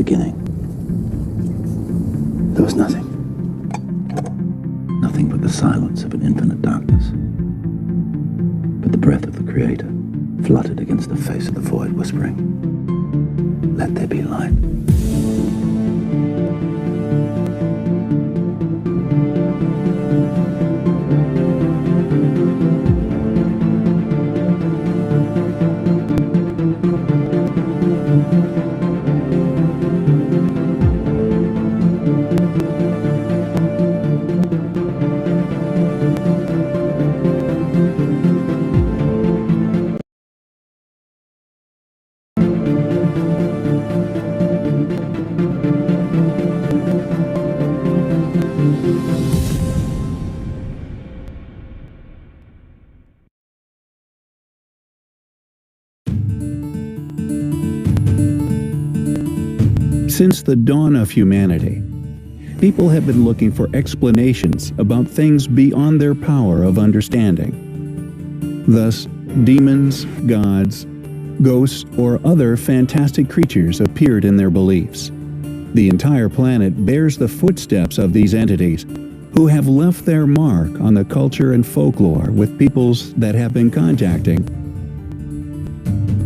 beginning, there was nothing. Nothing but the silence of an infinite darkness. But the breath of the Creator fluttered against the face of the void, whispering, "Let there be light." Since the dawn of humanity, people have been looking for explanations about things beyond their power of understanding. Thus, demons, gods, ghosts, or other fantastic creatures appeared in their beliefs. The entire planet bears the footsteps of these entities, who have left their mark on the culture and folklore with peoples that have been contacting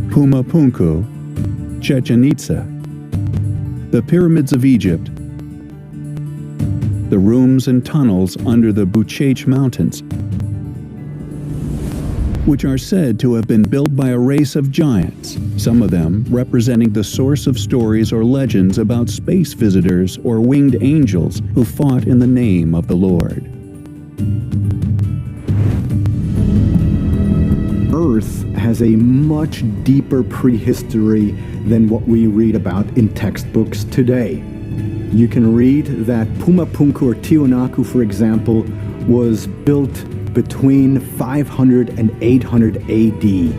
Pumapunku, Chichen Itza, the pyramids of Egypt, the rooms and tunnels under the Buchech Mountains, which are said to have been built by a race of giants, some of them representing the source of stories or legends about space visitors or winged angels who fought in the name of the Lord. Earth has a much deeper prehistory than what we read about in textbooks today. You can read that Pumapunku or Tiwanaku, for example, was built between 500 and 800 AD.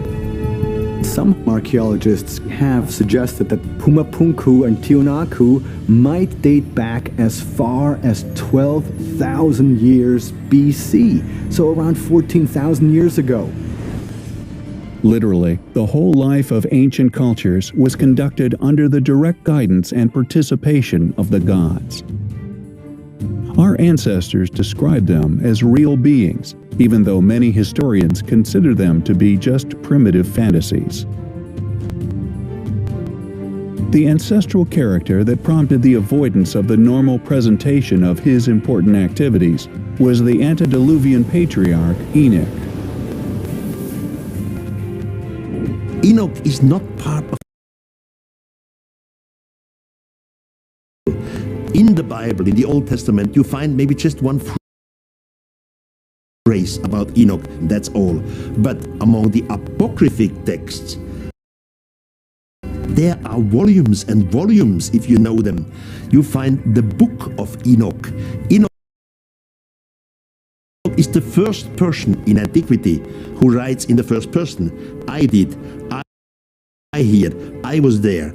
Some archaeologists have suggested that Pumapunku and Tiwanaku might date back as far as 12,000 years BC, so around 14,000 years ago. Literally, the whole life of ancient cultures was conducted under the direct guidance and participation of the gods. Our ancestors described them as real beings, even though many historians consider them to be just primitive fantasies. The ancestral character that prompted the avoidance of the normal presentation of his important activities was the antediluvian patriarch Enoch. Enoch is not part of. In the Bible, in the Old Testament, you find maybe just one phrase about Enoch, that's all. But among the apocryphic texts, there are volumes and volumes, if you know them. You find the book of Enoch. Enoch is the first person in antiquity who writes in the first person. I did, I heard, I was there.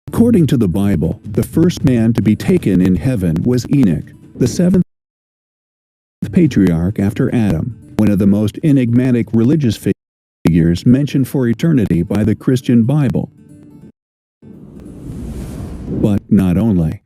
According to the Bible, the first man to be taken in heaven was Enoch, the seventh patriarch after Adam, one of the most enigmatic religious figures mentioned for eternity by the Christian Bible. But not only.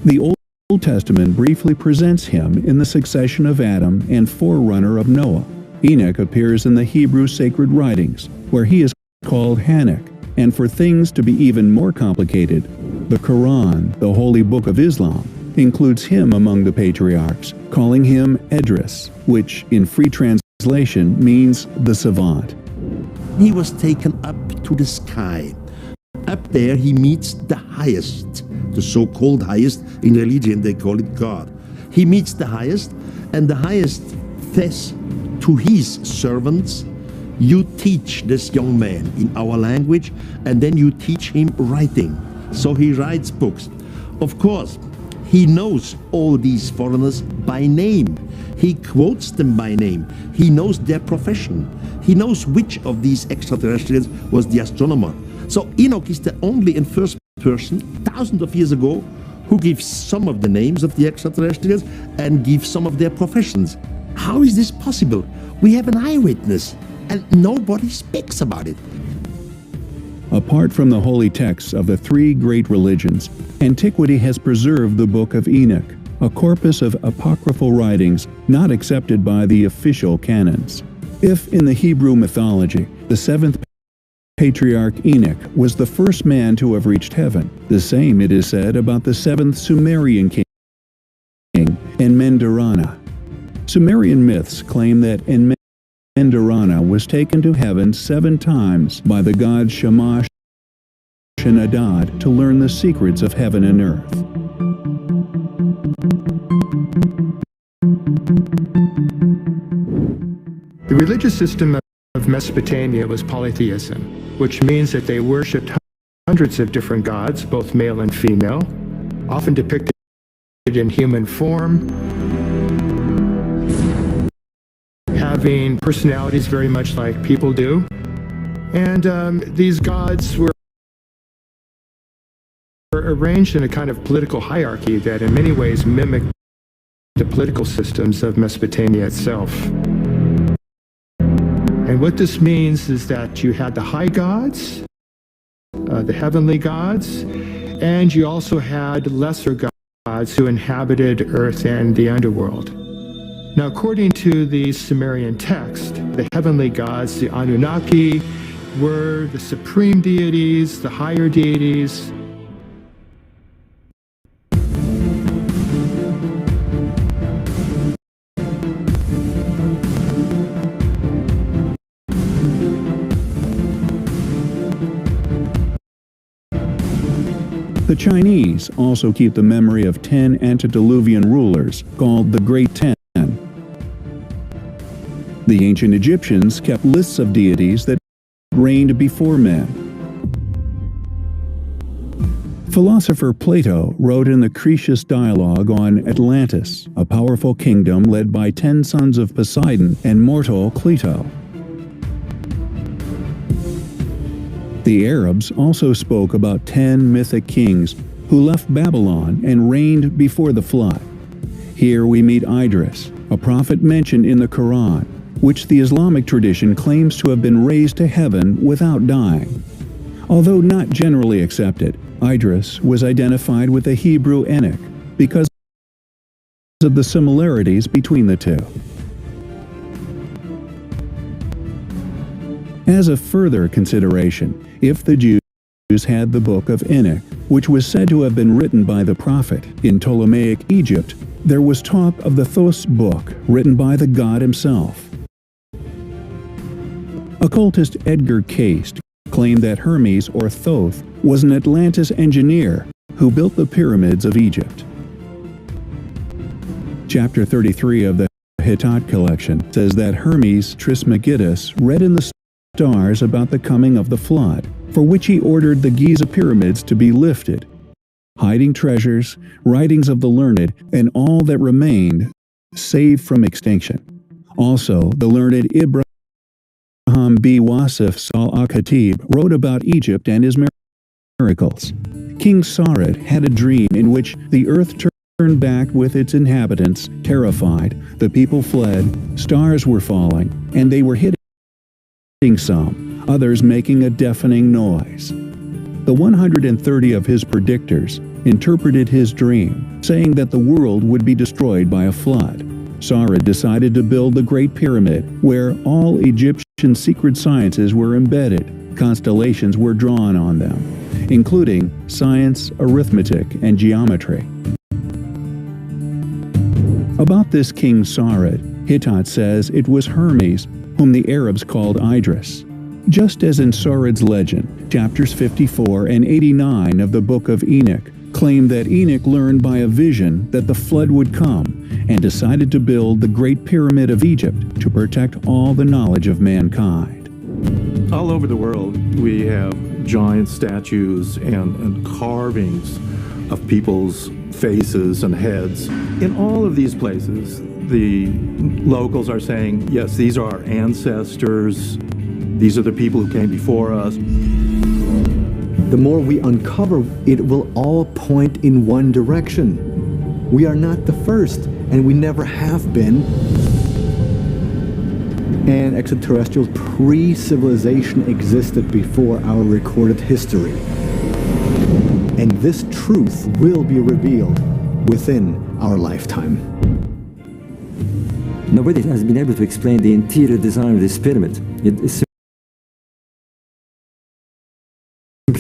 The Old Testament briefly presents him in the succession of Adam and forerunner of Noah. Enoch appears in the Hebrew sacred writings, where he is called Hanok, and for things to be even more complicated, the Quran, the holy book of Islam, includes him among the patriarchs, calling him Edris, which in free translation means the savant. He was taken up to the sky. Up there he meets the highest, the so-called highest. In religion they call it God. He meets the highest, and the highest says to his servants, "You teach this young man in our language, and then you teach him writing." So he writes books. Of course, he knows all these foreigners by name. He quotes them by name. He knows their profession. He knows which of these extraterrestrials was the astronomer. So Enoch is the only and first person, thousands of years ago, who gives some of the names of the extraterrestrials and gives some of their professions. How is this possible? We have an eyewitness, and nobody speaks about it. Apart from the holy texts of the three great religions, antiquity has preserved the Book of Enoch, a corpus of apocryphal writings not accepted by the official canons. If in the Hebrew mythology, the seventh patriarch Enoch was the first man to have reached heaven, the same it is said about the seventh Sumerian king, Enmendarana. Sumerian myths claim that Enmendarana was taken to heaven 7 times by the god Shamash and Adad to learn the secrets of heaven and earth. The religious system of Mesopotamia was polytheism, which means that they worshipped hundreds of different gods, both male and female, often depicted in human form, having personalities very much like people do. And these gods were arranged in a kind of political hierarchy that in many ways mimicked the political systems of Mesopotamia itself. And what this means is that you had the high gods, the heavenly gods, and you also had lesser gods who inhabited earth and the underworld. Now, according to the Sumerian text, the heavenly gods, the Anunnaki, were the supreme deities, the higher deities. The Chinese also keep the memory of 10 antediluvian rulers called the Great Ten. The ancient Egyptians kept lists of deities that reigned before men. Philosopher Plato wrote in the Critias Dialogue on Atlantis, a powerful kingdom led by 10 sons of Poseidon and mortal Cleito. The Arabs also spoke about 10 mythic kings who left Babylon and reigned before the flood. Here we meet Idris, a prophet mentioned in the Quran, which the Islamic tradition claims to have been raised to heaven without dying. Although not generally accepted, Idris was identified with the Hebrew Enoch because of the similarities between the two. As a further consideration, if the Jews had the Book of Enoch, which was said to have been written by the prophet in Ptolemaic Egypt, there was talk of the Thoth book written by the god himself. Occultist Edgar Cayce claimed that Hermes or Thoth was an Atlantis engineer who built the pyramids of Egypt. Chapter 33 of the Hittite collection says that Hermes Trismegistus read in the stars about the coming of the flood, for which he ordered the Giza pyramids to be lifted, hiding treasures, writings of the learned, and all that remained, saved from extinction. Also, the learned Ibrahim B. Wasif al-Khatib wrote about Egypt and his miracles. King Sarid had a dream in which the earth turned back with its inhabitants, terrified, the people fled, stars were falling, and they were hitting some, others making a deafening noise. The 130 of his predictors interpreted his dream, saying that the world would be destroyed by a flood. Sarid decided to build the Great Pyramid, where all Egyptian secret sciences were embedded. Constellations were drawn on them, including science, arithmetic, and geometry. About this King Sarid, Hittite says it was Hermes, whom the Arabs called Idris. Just as in Sarid's legend, chapters 54 and 89 of the Book of Enoch claim that Enoch learned by a vision that the flood would come and decided to build the Great Pyramid of Egypt to protect all the knowledge of mankind. All over the world, we have giant statues and carvings of people's faces and heads. In all of these places, the locals are saying, yes, these are our ancestors. These are the people who came before us. The more we uncover, it will all point in one direction. We are not the first, and we never have been. and extraterrestrial pre-civilization existed before our recorded history. And this truth will be revealed within our lifetime. Nobody has been able to explain the interior design of this pyramid. It simply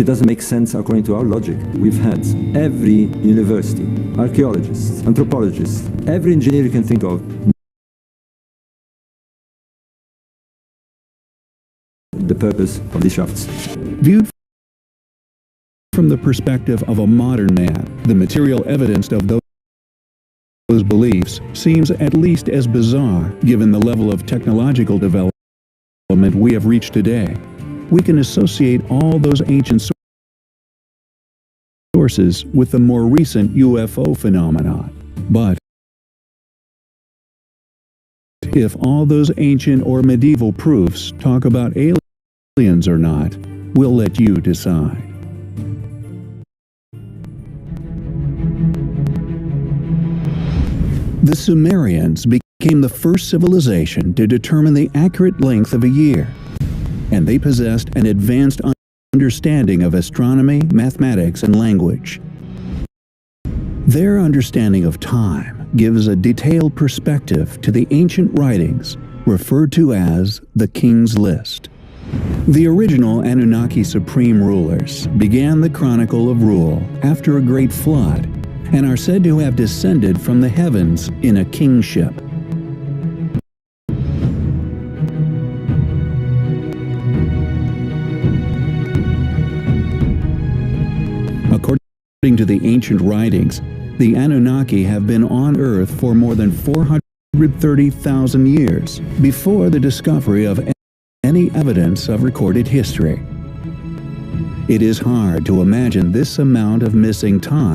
doesn't make sense according to our logic. We've had every university, archaeologists, anthropologists, every engineer you can think of. The purpose of these shafts. Viewed from the perspective of a modern man, the material evidence of those beliefs seems at least as bizarre given the level of technological development we have reached today. We can associate all those ancient sources with the more recent UFO phenomenon. But if all those ancient or medieval proofs talk about aliens or not, we'll let you decide. The Sumerians became the first civilization to determine the accurate length of a year, and they possessed an advanced understanding of astronomy, mathematics, and language. Their understanding of time gives a detailed perspective to the ancient writings referred to as the King's List. The original Anunnaki supreme rulers began the chronicle of rule after a great flood and are said to have descended from the heavens in a kingship. According to the ancient writings, the Anunnaki have been on Earth for more than 430,000 years before the discovery of any evidence of recorded history. It is hard to imagine this amount of missing time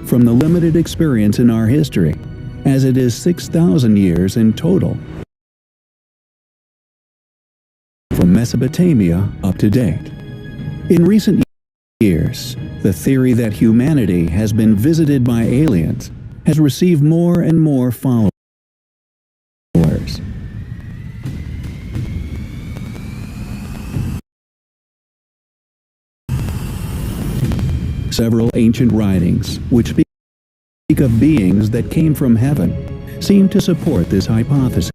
from the limited experience in our history, as it is 6,000 years in total from Mesopotamia up to date. In recent years, the theory that humanity has been visited by aliens has received more and more followers. Several ancient writings, which speak of beings that came from heaven, seem to support this hypothesis.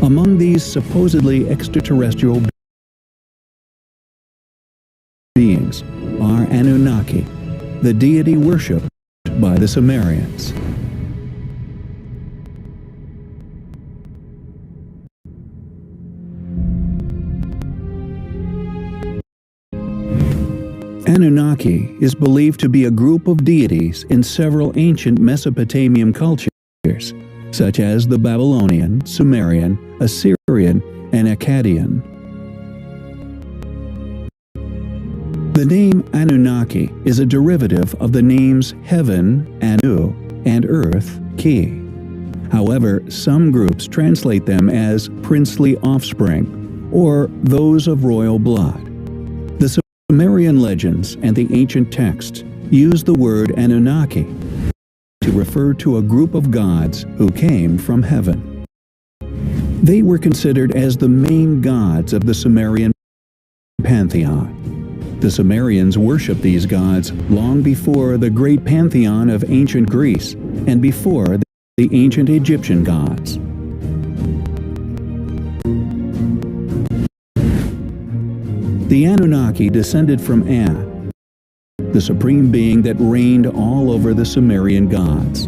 Among these supposedly extraterrestrial beings are Anunnaki, the deity worshipped by the Sumerians. Anunnaki is believed to be a group of deities in several ancient Mesopotamian cultures, such as the Babylonian, Sumerian, Assyrian, and Akkadian. The name Anunnaki is a derivative of the names Heaven, Anu, and Earth, Ki. However, some groups translate them as princely offspring, or those of royal blood. The Sumerian legends and the ancient texts use the word Anunnaki to refer to a group of gods who came from heaven. They were considered as the main gods of the Sumerian pantheon. The Sumerians worshipped these gods long before the great pantheon of ancient Greece and before the ancient Egyptian gods. The Anunnaki descended from An, the supreme being that reigned all over the Sumerian gods.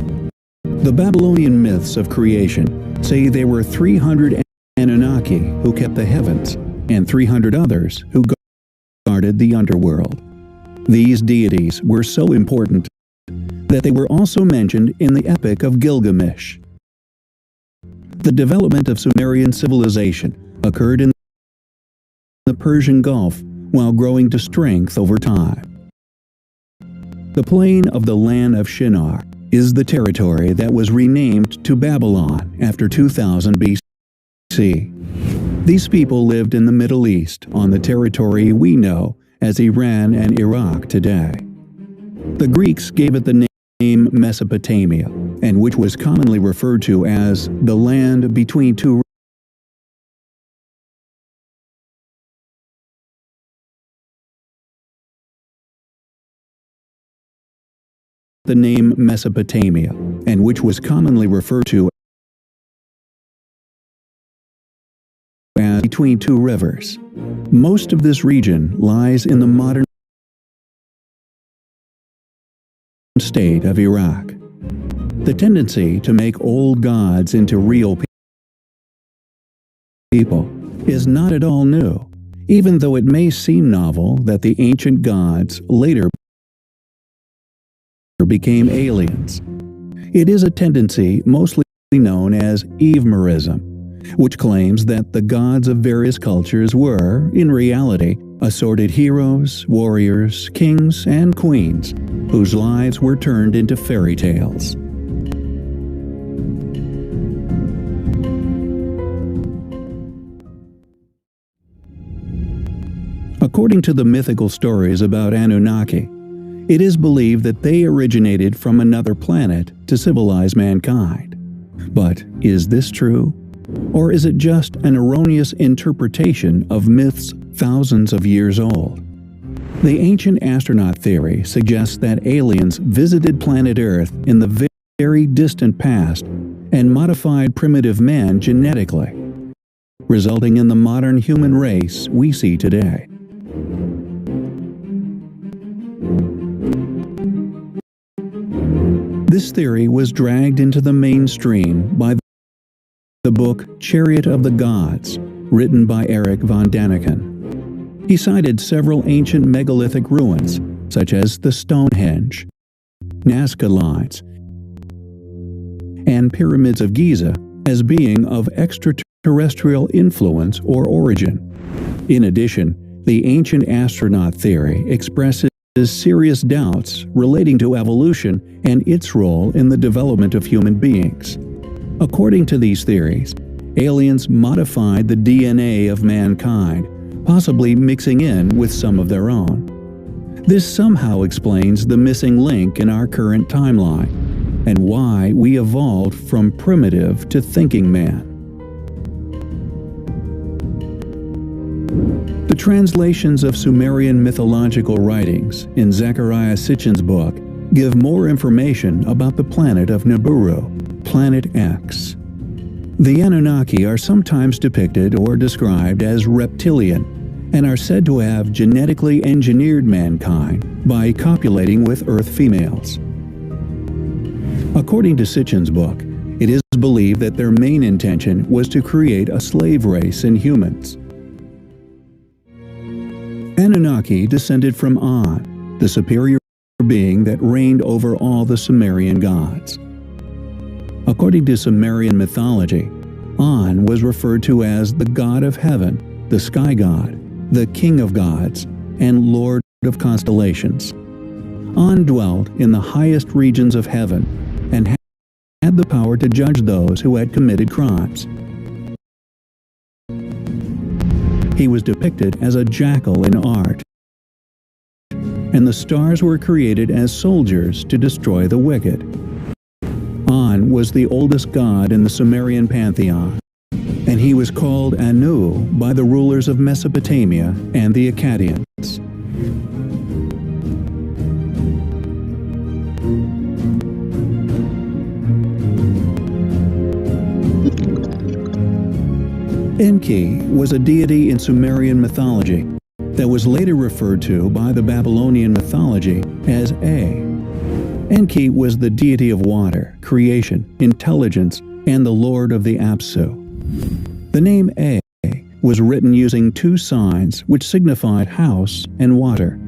The Babylonian myths of creation say there were 300 Anunnaki who kept the heavens and 300 others who guarded the underworld. These deities were so important that they were also mentioned in the Epic of Gilgamesh. The development of Sumerian civilization occurred in the Persian Gulf while growing to strength over time. The plain of the land of Shinar is the territory that was renamed to Babylon after 2000 BC. These people lived in the Middle East on the territory we know as Iran and Iraq today. The Greeks gave it the name Mesopotamia, and which was commonly referred to as the land between two the name Mesopotamia, and which was commonly referred to as between two rivers. Most of this region lies in the modern state of Iraq. The tendency to make old gods into real people is not at all new, even though it may seem novel that the ancient gods later became aliens. It is a tendency mostly known as Evemerism, which claims that the gods of various cultures were, in reality, assorted heroes, warriors, kings, and queens, whose lives were turned into fairy tales. According to the mythical stories about Anunnaki, it is believed that they originated from another planet to civilize mankind. But is this true? Or is it just an erroneous interpretation of myths thousands of years old? The ancient astronaut theory suggests that aliens visited planet Earth in the very distant past and modified primitive man genetically, resulting in the modern human race we see today. This theory was dragged into the mainstream by the book Chariot of the Gods, written by Erich von Däniken. He cited several ancient megalithic ruins, such as the Stonehenge, Nazca Lines, and pyramids of Giza, as being of extraterrestrial influence or origin. In addition, the ancient astronaut theory expresses serious doubts relating to evolution and its role in the development of human beings. According to these theories, aliens modified the DNA of mankind, possibly mixing in with some of their own. This somehow explains the missing link in our current timeline, and why we evolved from primitive to thinking man. The translations of Sumerian mythological writings in Zecharia Sitchin's book give more information about the planet of Nibiru, Planet X. The Anunnaki are sometimes depicted or described as reptilian, and are said to have genetically engineered mankind by copulating with Earth females. According to Sitchin's book, it is believed that their main intention was to create a slave race in humans. Anunnaki descended from An, the superior being that reigned over all the Sumerian gods. According to Sumerian mythology, An was referred to as the god of heaven, the sky god, the king of gods, and lord of constellations. An dwelt in the highest regions of heaven and had the power to judge those who had committed crimes. He was depicted as a jackal in art, and the stars were created as soldiers to destroy the wicked. An was the oldest god in the Sumerian pantheon, and he was called Anu by the rulers of Mesopotamia and the Akkadians. Enki was a deity in Sumerian mythology that was later referred to by the Babylonian mythology as Ea. Enki was the deity of water, creation, intelligence, and the lord of the Apsu. The name Ea was written using two signs which signified house and water.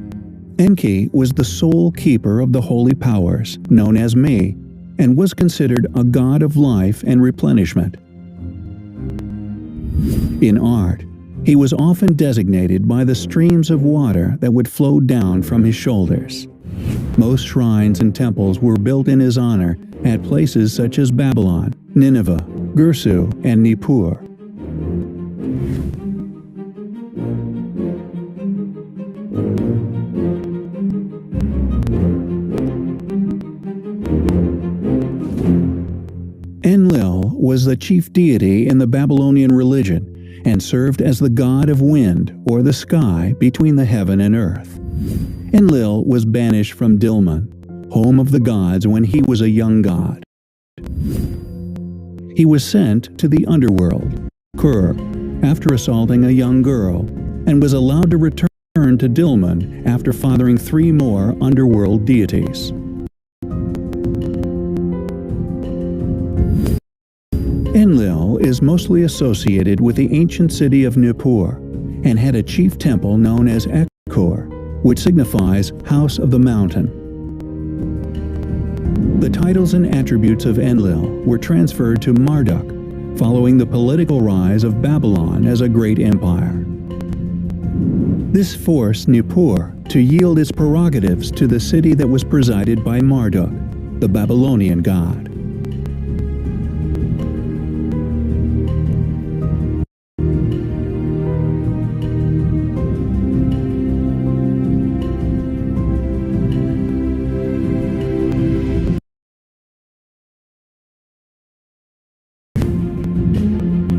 Enki was the sole keeper of the holy powers, known as Mi, and was considered a god of life and replenishment. In art, he was often designated by the streams of water that would flow down from his shoulders. Most shrines and temples were built in his honor at places such as Babylon, Nineveh, Girsu, and Nippur. Enlil was the chief deity in the Babylonian religion and served as the god of wind or the sky between the heaven and earth. Enlil was banished from Dilmun, home of the gods when he was a young god. He was sent to the underworld, Kur, after assaulting a young girl, and was allowed to return to Dilmun after fathering 3 more underworld deities. Enlil is mostly associated with the ancient city of Nippur and had a chief temple known as Ekkur, which signifies House of the Mountain. The titles and attributes of Enlil were transferred to Marduk, following the political rise of Babylon as a great empire. This forced Nippur to yield its prerogatives to the city that was presided by Marduk, the Babylonian god.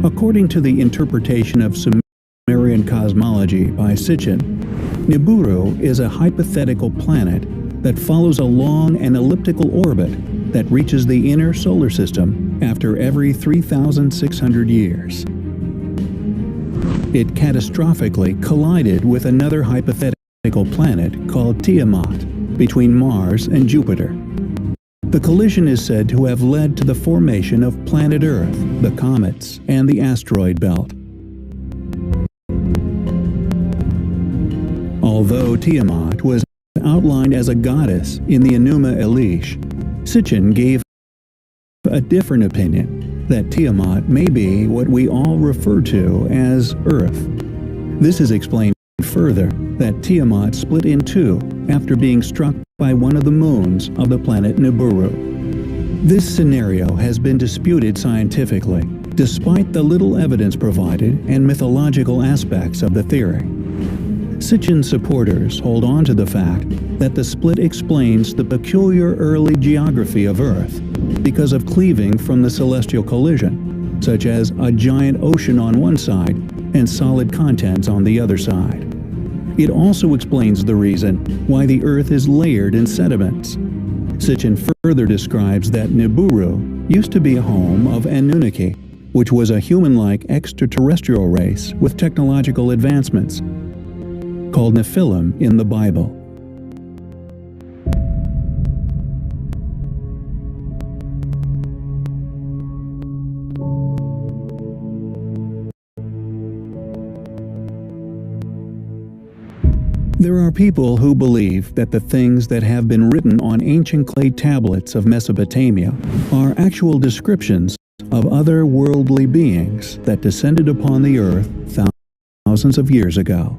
According to the interpretation of Sumerian cosmology by Sitchin, Nibiru is a hypothetical planet that follows a long and elliptical orbit that reaches the inner solar system after every 3,600 years. It catastrophically collided with another hypothetical planet called Tiamat between Mars and Jupiter. The collision is said to have led to the formation of planet Earth, the comets, and the asteroid belt. Although Tiamat was outlined as a goddess in the Enuma Elish, Sitchin gave a different opinion that Tiamat may be what we all refer to as Earth. This is explained further that Tiamat split in 2 after being struck by one of the moons of the planet Nibiru. This scenario has been disputed scientifically, despite the little evidence provided and mythological aspects of the theory. Sitchin supporters hold on to the fact that the split explains the peculiar early geography of Earth because of cleaving from the celestial collision, such as a giant ocean on one side and solid contents on the other side. It also explains the reason why the Earth is layered in sediments. Sitchin further describes that Nibiru used to be a home of Anunnaki, which was a human-like extraterrestrial race with technological advancements, called Nephilim in the Bible. There are people who believe that the things that have been written on ancient clay tablets of Mesopotamia are actual descriptions of other worldly beings that descended upon the earth thousands of years ago.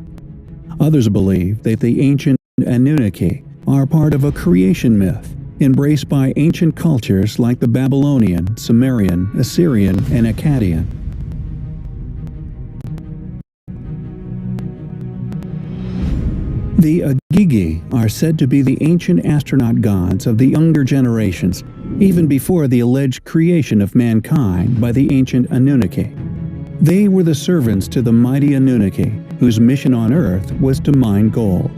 Others believe that the ancient Anunnaki are part of a creation myth embraced by ancient cultures like the Babylonian, Sumerian, Assyrian, and Akkadian. The Agigi are said to be the ancient astronaut gods of the younger generations, even before the alleged creation of mankind by the ancient Anunnaki. They were the servants to the mighty Anunnaki, whose mission on Earth was to mine gold.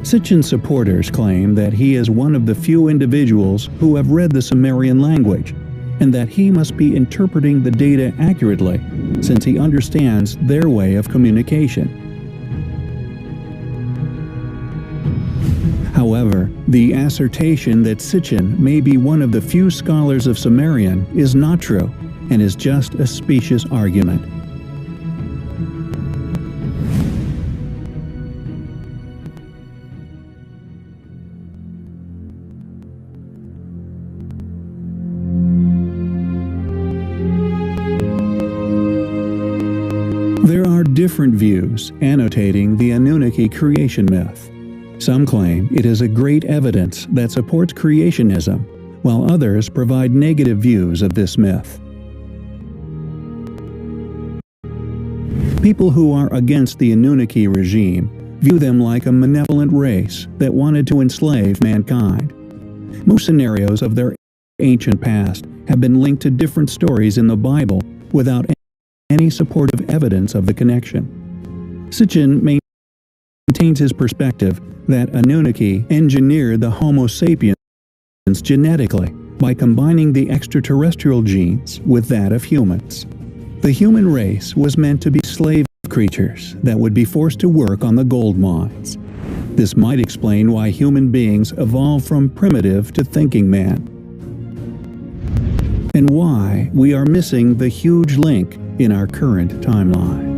Sitchin supporters claim that he is one of the few individuals who have read the Sumerian language, and that he must be interpreting the data accurately, since he understands their way of communication. However, the assertion that Sitchin may be one of the few scholars of Sumerian is not true, and is just a specious argument. There are different views annotating the Anunnaki creation myth. Some claim it is a great evidence that supports creationism, while others provide negative views of this myth. People who are against the Anunnaki regime view them like a malevolent race that wanted to enslave mankind. Most scenarios of their ancient past have been linked to different stories in the Bible without any supportive evidence of the connection. Sitchin maintains his perspective that Anunnaki engineered the Homo sapiens genetically by combining the extraterrestrial genes with that of humans. The human race was meant to be slave creatures that would be forced to work on the gold mines. This might explain why human beings evolved from primitive to thinking man, and why we are missing the huge link in our current timeline.